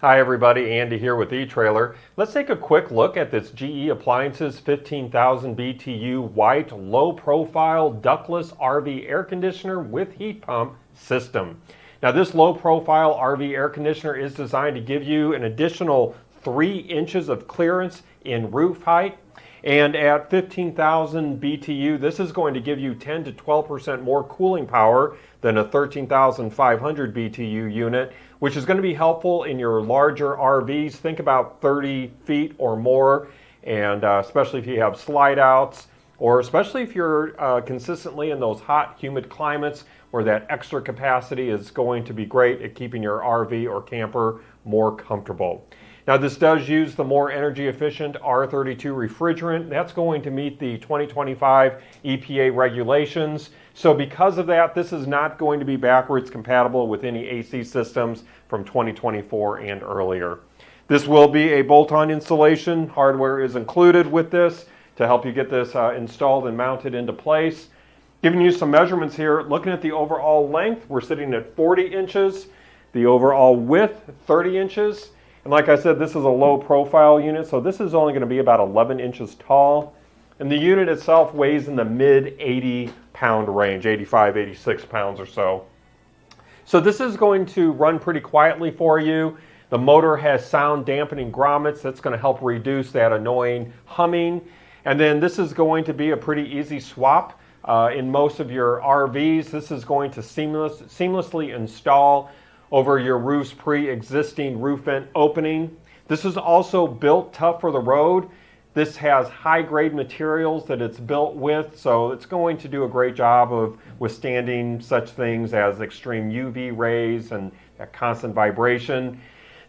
Hi everybody, Andy here with eTrailer. Let's take a quick look at this GE Appliances 15,000 BTU White Low Profile Ductless RV Air Conditioner with Heat Pump System. Now this low profile RV air conditioner is designed to give you an additional 3 inches of clearance in roof height. And at 15,000 BTU, this is going to give you 10 to 12% more cooling power than a 13,500 BTU unit, which is going to be helpful in your larger RVs. Think about 30 feet or more, and especially if you have slide outs, or especially if you're consistently in those hot, humid climates where that extra capacity is going to be great at keeping your RV or camper more comfortable. Now this does use the more energy efficient R32 refrigerant. That's going to meet the 2025 EPA regulations. So because of that, this is not going to be backwards compatible with any AC systems from 2024 and earlier. This will be a bolt-on installation. Hardware is included with this to help you get this installed and mounted into place. Giving you some measurements here, looking at the overall length, we're sitting at 40 inches. The overall width, 30 inches. And like I said, this is a low profile unit, so this is only going to be about 11 inches tall. And the unit itself weighs in the mid 80 pound range, 85, 86 pounds or so. So this is going to run pretty quietly for you. The motor has sound dampening grommets that's going to help reduce that annoying humming. And then this is going to be a pretty easy swap in most of your RVs. This is going to seamlessly install over your roof's pre-existing roof vent opening. This is also built tough for the road. This has high-grade materials that it's built with, so it's going to do a great job of withstanding such things as extreme UV rays and that constant vibration.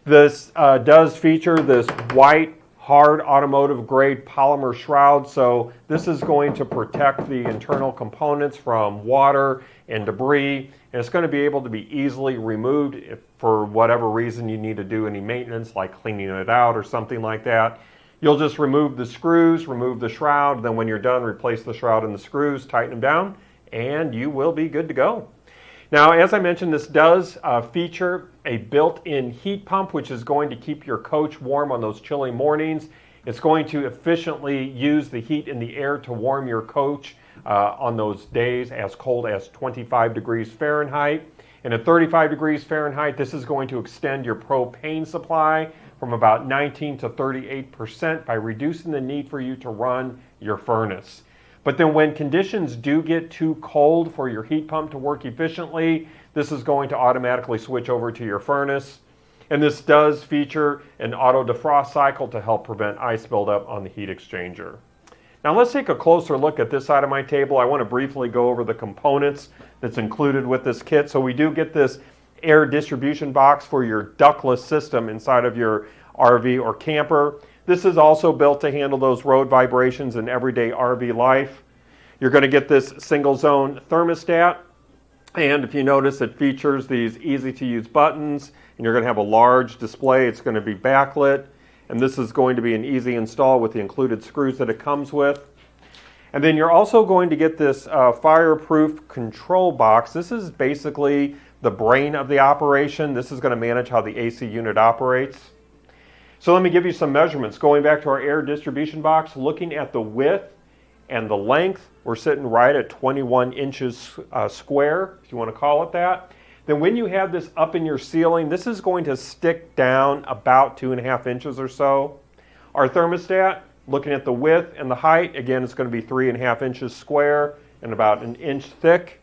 This does feature this white, hard automotive-grade polymer shroud, so this is going to protect the internal components from water and debris, and it's going to be able to be easily removed if for whatever reason you need to do any maintenance, like cleaning it out or something like that. You'll just remove the screws, remove the shroud, then when you're done, replace the shroud and the screws, tighten them down, and you will be good to go. Now, as I mentioned, this does feature a built-in heat pump, which is going to keep your coach warm on those chilly mornings. It's going to efficiently use the heat in the air to warm your coach on those days as cold as 25 degrees Fahrenheit. And at 35 degrees Fahrenheit, this is going to extend your propane supply from about 19 to 38% by reducing the need for you to run your furnace. But then when conditions do get too cold for your heat pump to work efficiently, this is going to automatically switch over to your furnace. And this does feature an auto defrost cycle to help prevent ice buildup on the heat exchanger. Now let's take a closer look at this side of my table. I want to briefly go over the components that's included with this kit. So we do get this air distribution box for your ductless system inside of your RV or camper. This is also built to handle those road vibrations in everyday RV life. You're going to get this single zone thermostat, and if you notice, it features these easy to use buttons, and you're going to have a large display. It's going to be backlit, and this is going to be an easy install with the included screws that it comes with. And then you're also going to get this fireproof control box. This is basically the brain of the operation. This is going to manage how the AC unit operates. So let me give you some measurements. Going back to our air distribution box, looking at the width and the length, we're sitting right at 21 inches square, if you want to call it that. Then when you have this up in your ceiling, this is going to stick down about 2.5 inches or so. Our thermostat, looking at the width and the height, again, it's going to be 3.5 inches square and about 1 inch thick.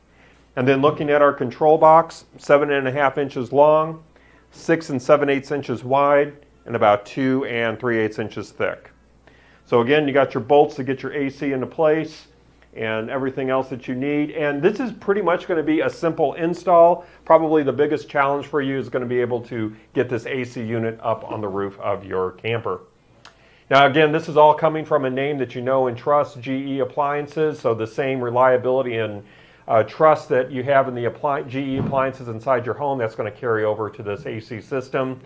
And then looking at our control box, 7.5 inches long, 6 7/8 inches wide, and about 2 3/8 inches thick. So again, you got your bolts to get your AC into place and everything else that you need. And this is pretty much going to be a simple install. Probably the biggest challenge for you is going to be able to get this AC unit up on the roof of your camper. Now again, this is all coming from a name that you know and trust, GE Appliances, so the same reliability and trust that you have in the GE appliances inside your home, that's going to carry over to this AC system.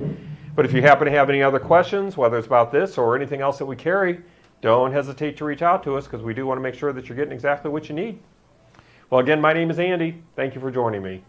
But if you happen to have any other questions, whether it's about this or anything else that we carry, don't hesitate to reach out to us, because we do want to make sure that you're getting exactly what you need. Well, again, my name is Andy. Thank you for joining me.